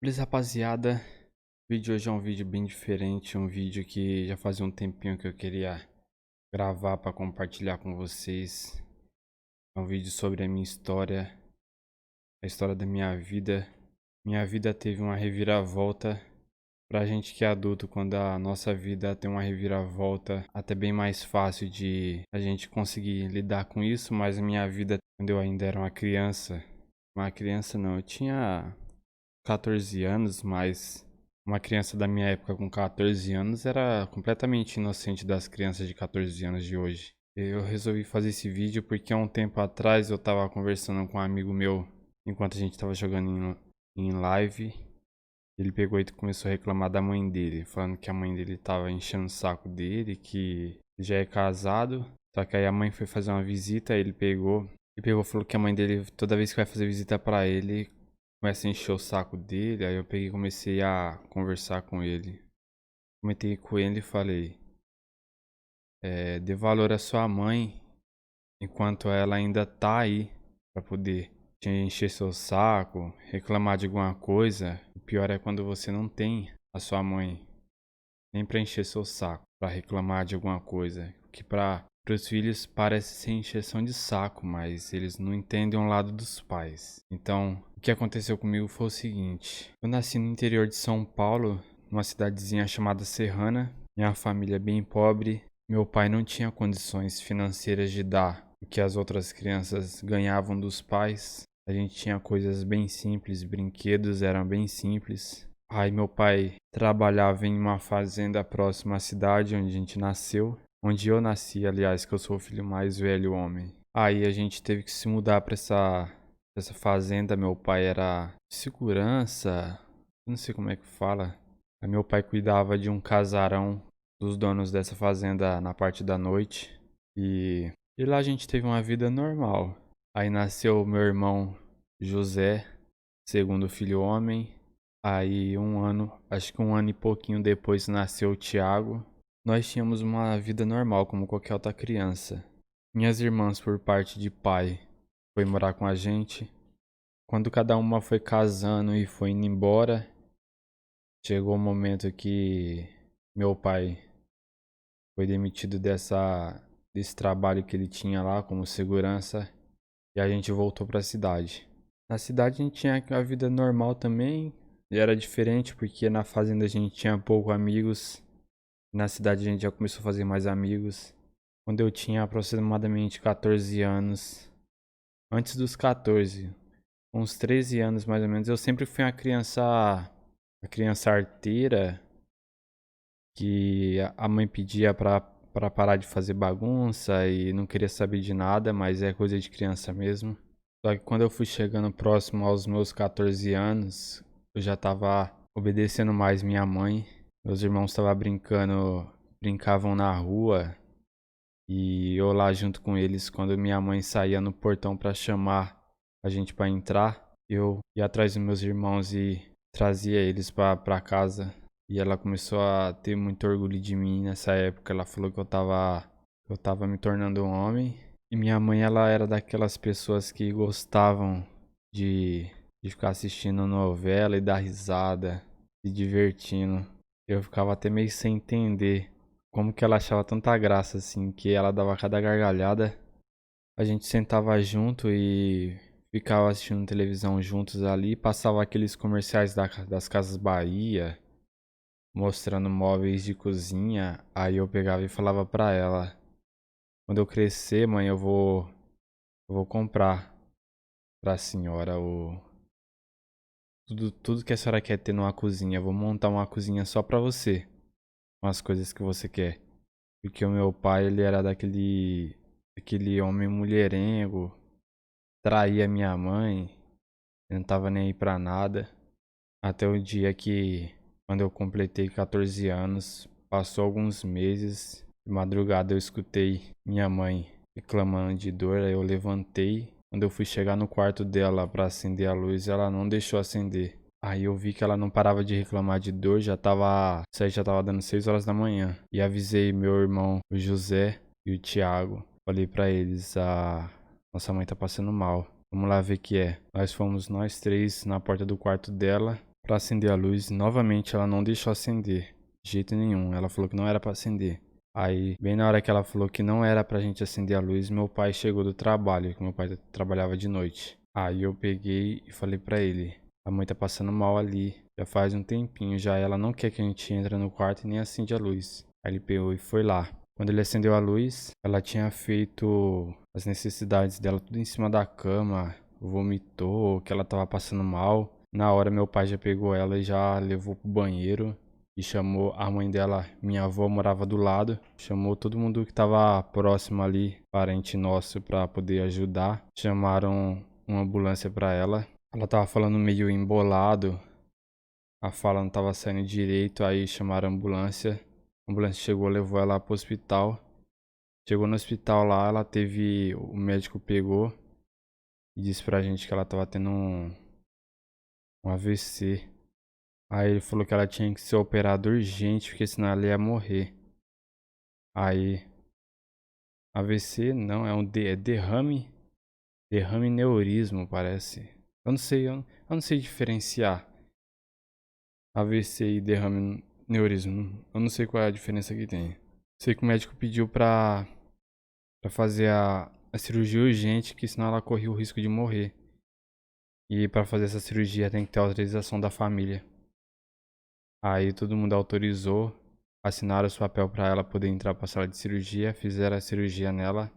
Beleza, rapaziada? O vídeo de hoje é um vídeo bem diferente, um vídeo que já fazia um tempinho que eu queria gravar para compartilhar com vocês. É um vídeo sobre a minha história, a história da minha vida. Minha vida teve uma reviravolta. Pra gente que é adulto, quando a nossa vida tem uma reviravolta, até bem mais fácil de a gente conseguir lidar com isso, mas a minha vida, quando eu ainda era uma criança não, eu tinha 14 anos, mas uma criança da minha época com 14 anos era completamente inocente das crianças de 14 anos de hoje. Eu resolvi fazer esse vídeo porque há um tempo atrás eu tava conversando com um amigo meu enquanto a gente tava jogando em live. Ele pegou e começou a reclamar da mãe dele, falando que a mãe dele tava enchendo o saco dele, que já é casado. Só que aí a mãe foi fazer uma visita, ele pegou e falou que a mãe dele, toda vez que vai fazer visita pra ele, começa a encher o saco dele. Aí eu peguei e comecei a conversar com ele. Comentei com ele e falei, dê valor à sua mãe enquanto ela ainda tá aí pra poder te encher seu saco, reclamar de alguma coisa. O pior é quando você não tem a sua mãe nem pra encher seu saco, pra reclamar de alguma coisa. Que para os filhos parece ser encheção de saco, mas eles não entendem o lado dos pais. Então, o que aconteceu comigo foi o seguinte: eu nasci no interior de São Paulo, numa cidadezinha chamada Serrana. Minha família é bem pobre. Meu pai não tinha condições financeiras de dar o que as outras crianças ganhavam dos pais. A gente tinha coisas bem simples, brinquedos eram bem simples. Aí meu pai trabalhava em uma fazenda próxima à cidade onde a gente nasceu. Onde eu nasci, aliás, que eu sou o filho mais velho homem. Aí a gente teve que se mudar pra essa fazenda. Meu pai era segurança, não sei como é que fala. Aí meu pai cuidava de um casarão dos donos dessa fazenda na parte da noite. E lá a gente teve uma vida normal. Aí nasceu meu irmão José, segundo filho homem. Aí acho que um ano e pouquinho depois nasceu o Thiago. Nós tínhamos uma vida normal como qualquer outra criança. Minhas irmãs, por parte de pai, foi morar com a gente. Quando cada uma foi casando e foi indo embora, chegou o momento que meu pai foi demitido desse trabalho que ele tinha lá como segurança e a gente voltou para a cidade. Na cidade a gente tinha a vida normal também, e era diferente porque na fazenda a gente tinha poucos amigos, na cidade a gente já começou a fazer mais amigos. Quando eu tinha aproximadamente 14 anos, antes dos 14, uns 13 anos mais ou menos, eu sempre fui uma criança arteira, que a mãe pedia pra parar de fazer bagunça e não queria saber de nada, mas é coisa de criança mesmo. Só que quando eu fui chegando próximo aos meus 14 anos, eu já tava obedecendo mais minha mãe. Meus irmãos estavam brincavam na rua e eu lá junto com eles. Quando minha mãe saía no portão pra chamar a gente pra entrar, eu ia atrás dos meus irmãos e trazia eles pra casa. E ela começou a ter muito orgulho de mim nessa época. Ela falou que eu tava me tornando um homem. E minha mãe, ela era daquelas pessoas que gostavam de, de ficar assistindo novela e dar risada, se divertindo. Eu ficava até meio sem entender como que ela achava tanta graça assim, que ela dava cada gargalhada. A gente sentava junto e ficava assistindo televisão juntos ali, passava aqueles comerciais das Casas Bahia, mostrando móveis de cozinha. Aí eu pegava e falava pra ela: quando eu crescer, mãe, eu vou comprar pra senhora tudo que a senhora quer ter numa cozinha. Eu vou montar uma cozinha só pra você, com as coisas que você quer. Porque o meu pai, ele era aquele homem mulherengo, traía minha mãe, não tava nem aí pra nada. Até o dia que, quando eu completei 14 anos, passou alguns meses, de madrugada eu escutei minha mãe reclamando de dor. Aí eu levantei. Quando eu fui chegar no quarto dela pra acender a luz, ela não deixou acender. Aí eu vi que ela não parava de reclamar de dor, isso aí já tava dando 6 horas da manhã. E avisei meu irmão, o José e o Thiago. Falei pra eles: nossa mãe tá passando mal. Vamos lá ver o que é. Nós fomos nós três na porta do quarto dela. pra acender a luz. Novamente ela não deixou acender. De jeito nenhum. Ela falou que não era pra acender. Aí, bem na hora que ela falou que não era pra gente acender a luz, meu pai chegou do trabalho, que meu pai trabalhava de noite. Aí eu peguei e falei pra ele: a mãe tá passando mal ali, já faz um tempinho já, ela não quer que a gente entre no quarto e nem acende a luz. Aí ele pegou e foi lá. Quando ele acendeu a luz, ela tinha feito as necessidades dela tudo em cima da cama, vomitou, que ela tava passando mal. Na hora meu pai já pegou ela e já levou pro banheiro e chamou a mãe dela, minha avó morava do lado, chamou todo mundo que tava próximo ali, parente nosso, pra poder ajudar. Chamaram uma ambulância pra ela. Ela tava falando meio embolado, a fala não tava saindo direito, aí chamaram a ambulância. A ambulância chegou, levou ela pro hospital. Chegou no hospital lá, ela teve, o médico pegou e disse pra gente que ela tava tendo um AVC. Aí ele falou que ela tinha que ser operada urgente, porque senão ela ia morrer. Aí, AVC não, é derrame, derrame neurismo, parece. Eu não sei, eu não sei diferenciar AVC e derrame neurismo. Eu não sei qual é a diferença que tem. Sei que o médico pediu pra fazer a cirurgia urgente, que senão ela corria o risco de morrer. E pra fazer essa cirurgia tem que ter autorização da família. Aí todo mundo autorizou, assinaram os papel pra ela poder entrar pra sala de cirurgia, fizeram a cirurgia nela.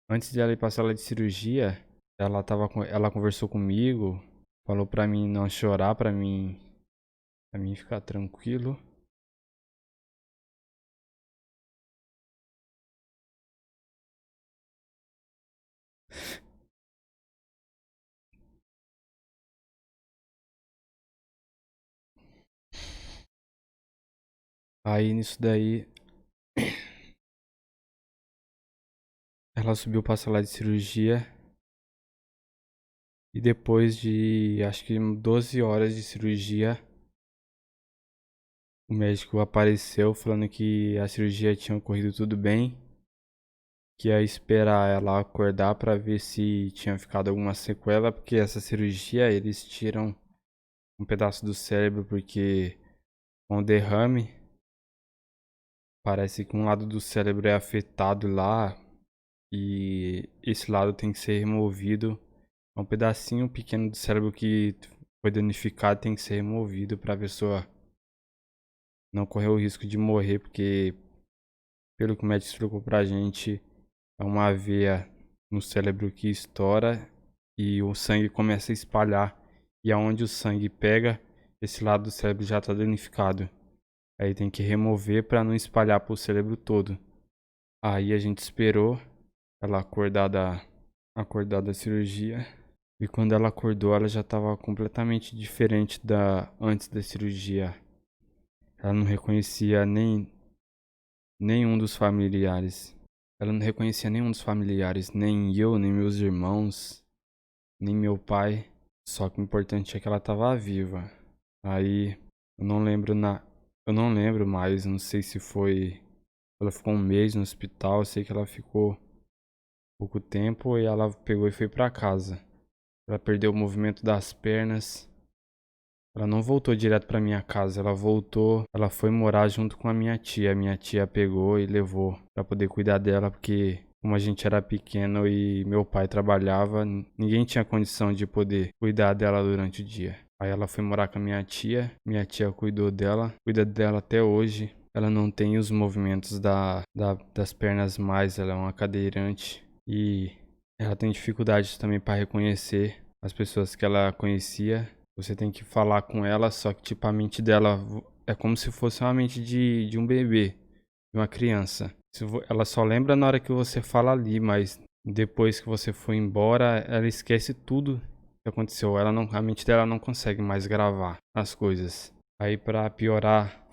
Antes de ela ir pra sala de cirurgia, ela conversou comigo, falou pra mim não chorar, pra mim ficar tranquilo. Aí nisso daí, ela subiu pra sala de cirurgia. E depois de acho que 12 horas de cirurgia, o médico apareceu falando que a cirurgia tinha ocorrido tudo bem, que ia esperar ela acordar pra ver se tinha ficado alguma sequela, porque essa cirurgia eles tiram um pedaço do cérebro porque com o derrame parece que um lado do cérebro é afetado lá e esse lado tem que ser removido. É um pedacinho pequeno do cérebro que foi danificado, tem que ser removido para a pessoa não correr o risco de morrer, porque pelo que o médico explicou pra gente, é uma veia no cérebro que estoura e o sangue começa a espalhar. E aonde o sangue pega, esse lado do cérebro já tá danificado. Aí tem que remover para não espalhar pro cérebro todo. Aí a gente esperou ela acordar da cirurgia. E quando ela acordou, ela já estava completamente diferente da antes da cirurgia. Ela não reconhecia nenhum dos familiares. Ela não reconhecia nenhum dos familiares, nem eu, nem meus irmãos, nem meu pai. Só que o importante é que ela estava viva. Aí eu não lembro eu não lembro mais, não sei se foi. Ela ficou um mês no hospital, eu sei que ela ficou pouco tempo e ela pegou e foi pra casa. Ela perdeu o movimento das pernas. Ela não voltou direto pra minha casa, ela voltou, ela foi morar junto com a minha tia. A minha tia pegou e levou pra poder cuidar dela, porque como a gente era pequeno e meu pai trabalhava, ninguém tinha condição de poder cuidar dela durante o dia. Aí ela foi morar com a minha tia cuidou dela, cuida dela até hoje. Ela não tem os movimentos das pernas mais, ela é uma cadeirante e ela tem dificuldade também para reconhecer as pessoas que ela conhecia. Você tem que falar com ela, só que tipo a mente dela é como se fosse uma mente de um bebê, de uma criança. Ela só lembra na hora que você fala ali, mas depois que você for embora, ela esquece tudo que aconteceu. A mente dela não consegue mais gravar as coisas. Aí pra piorar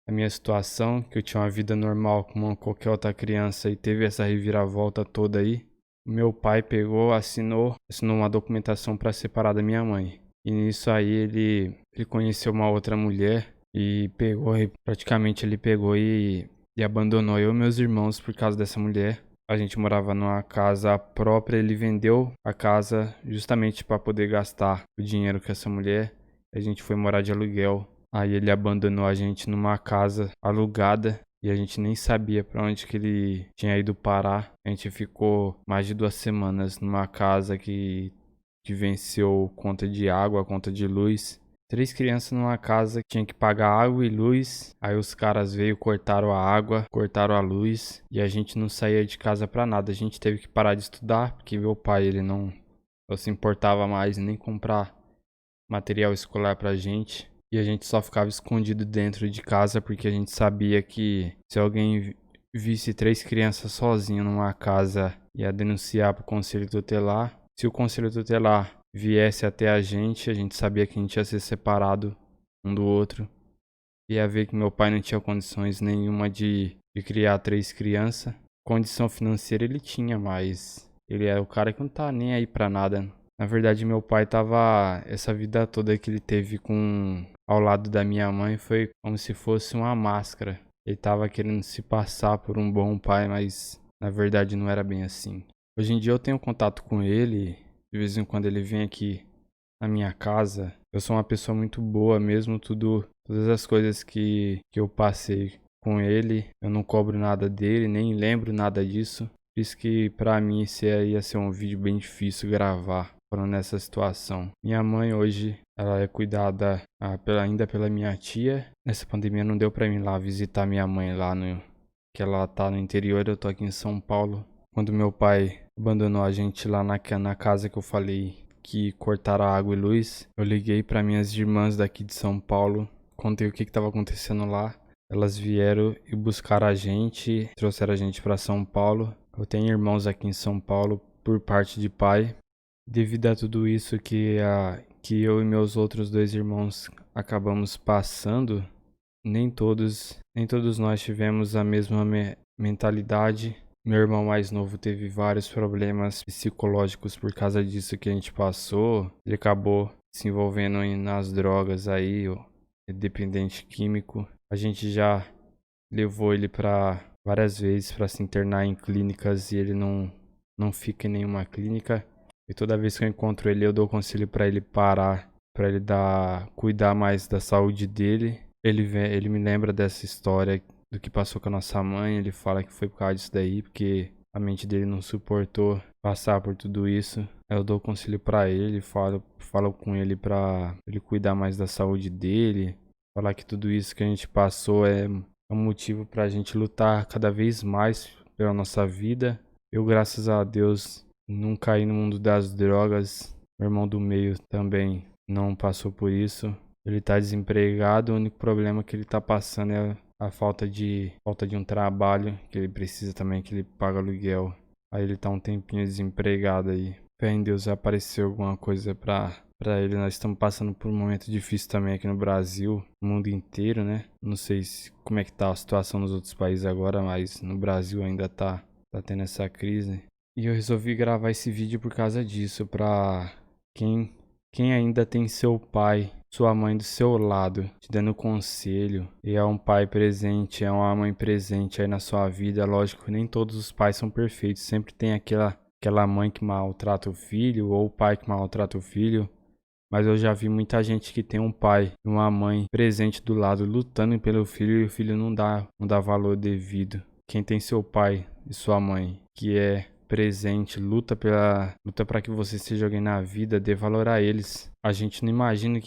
a minha situação, que eu tinha uma vida normal como qualquer outra criança e teve essa reviravolta toda aí, meu pai pegou, assinou uma documentação para separar da minha mãe. E nisso aí ele conheceu uma outra mulher e praticamente ele pegou e abandonou eu e meus irmãos por causa dessa mulher. A gente morava numa casa própria, ele vendeu a casa justamente para poder gastar o dinheiro com essa mulher. A gente foi morar de aluguel. Aí ele abandonou a gente numa casa alugada e a gente nem sabia pra onde que ele tinha ido parar. A gente ficou mais de 2 semanas numa casa que venceu conta de água, conta de luz. 3 crianças numa casa que tinha que pagar água e luz. Aí os caras veio, cortaram a água, cortaram a luz e a gente não saía de casa pra nada. A gente teve que parar de estudar porque meu pai, ele não se importava mais em nem comprar material escolar pra gente. E a gente só ficava escondido dentro de casa porque a gente sabia que se alguém visse 3 crianças sozinhas numa casa, ia denunciar pro conselho tutelar. Se o conselho tutelar viesse até a gente sabia que a gente ia ser separado um do outro. Ia ver que meu pai não tinha condições nenhuma de criar 3 crianças. Condição financeira ele tinha, mas ele é o cara que não tá nem aí pra nada. Na verdade, meu pai tava. Essa vida toda que ele teve ao lado da minha mãe foi como se fosse uma máscara. Ele tava querendo se passar por um bom pai, mas na verdade não era bem assim. Hoje em dia eu tenho contato com ele, de vez em quando ele vem aqui na minha casa. Eu sou uma pessoa muito boa mesmo, todas as coisas que eu passei com ele, eu não cobro nada dele, nem lembro nada disso. Por isso que pra mim esse aí ia ser um vídeo bem difícil gravar, falando nessa situação. Minha mãe hoje, ela é cuidada ainda pela minha tia. Nessa pandemia não deu pra mim ir lá visitar minha mãe que ela tá no interior, eu tô aqui em São Paulo. Quando meu pai abandonou a gente lá na casa que eu falei que cortaram a água e luz, eu liguei para minhas irmãs daqui de São Paulo, contei o que estava acontecendo lá. Elas vieram e buscaram a gente, trouxeram a gente para São Paulo. Eu tenho irmãos aqui em São Paulo por parte de pai. Devido a tudo isso que eu e meus outros 2 irmãos acabamos passando, nem todos nós tivemos a mesma mentalidade. Meu irmão mais novo teve vários problemas psicológicos por causa disso que a gente passou. Ele acabou se envolvendo nas drogas aí, ó, dependente químico. A gente já levou ele para várias vezes para se internar em clínicas e ele não fica em nenhuma clínica. E toda vez que eu encontro ele, eu dou conselho para ele parar, para ele cuidar mais da saúde dele. Ele me lembra dessa história do que passou com a nossa mãe. Ele fala que foi por causa disso daí, porque a mente dele não suportou passar por tudo isso. Eu dou conselho pra ele, falo com ele pra ele cuidar mais da saúde dele, falar que tudo isso que a gente passou é um motivo pra gente lutar cada vez mais pela nossa vida. Eu, graças a Deus, não caí no mundo das drogas. Meu irmão do meio também não passou por isso. Ele tá desempregado, o único problema que ele tá passando é a falta de um trabalho, que ele precisa também, que ele paga aluguel. Aí ele tá um tempinho desempregado aí. Fé em Deus, vai aparecer alguma coisa pra ele. Nós estamos passando por um momento difícil também aqui no Brasil, no mundo inteiro, né? Não sei como é que tá a situação nos outros países agora, mas no Brasil ainda tá tendo essa crise. E eu resolvi gravar esse vídeo por causa disso, pra quem ainda tem seu pai, sua mãe do seu lado, te dando conselho, e é um pai presente, é uma mãe presente aí na sua vida. Lógico que nem todos os pais são perfeitos, sempre tem aquela mãe que maltrata o filho, ou o pai que maltrata o filho. Mas eu já vi muita gente que tem um pai e uma mãe presente do lado, lutando pelo filho, e o filho não dá valor devido. Quem tem seu pai e sua mãe, que é presente, luta para que você seja alguém na vida, dê valor a eles. A gente não imagina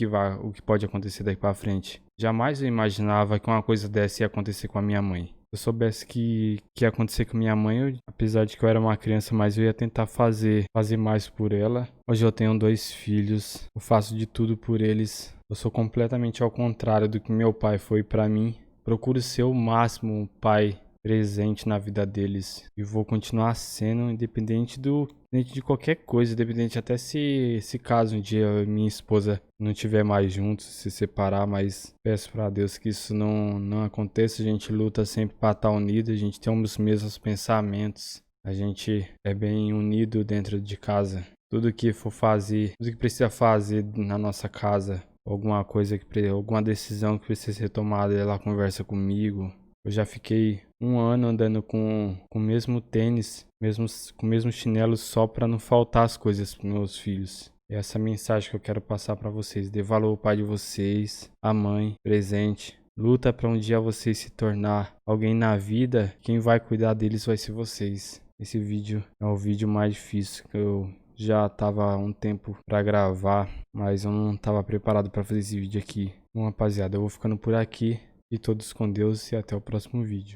o que pode acontecer daqui para frente. Jamais eu imaginava que uma coisa dessa ia acontecer com a minha mãe. Se eu soubesse que ia acontecer com minha mãe, apesar de que eu era uma criança, mas eu ia tentar fazer mais por ela. Hoje eu tenho 2 filhos, eu faço de tudo por eles. Eu sou completamente ao contrário do que meu pai foi para mim. Procuro ser o máximo um pai presente na vida deles e vou continuar sendo independente de qualquer coisa, independente até se caso um dia eu e minha esposa não estiver mais juntos, se separar, mas peço pra Deus que isso não aconteça. A gente luta sempre para estar unido, a gente tem os mesmos pensamentos, a gente é bem unido dentro de casa. Tudo que for fazer, tudo que precisa fazer na nossa casa, alguma decisão que precisa ser tomada, ela conversa comigo. Eu já fiquei um ano andando com o mesmo tênis, com o mesmo chinelo, só para não faltar as coisas para meus filhos. É essa mensagem que eu quero passar pra vocês. Dê valor ao pai de vocês, a mãe, presente. Luta pra um dia vocês se tornar alguém na vida. Quem vai cuidar deles vai ser vocês. Esse vídeo é o vídeo mais difícil que eu já tava há um tempo pra gravar, mas eu não tava preparado pra fazer esse vídeo aqui. Bom, rapaziada, eu vou ficando por aqui. E todos com Deus e até o próximo vídeo.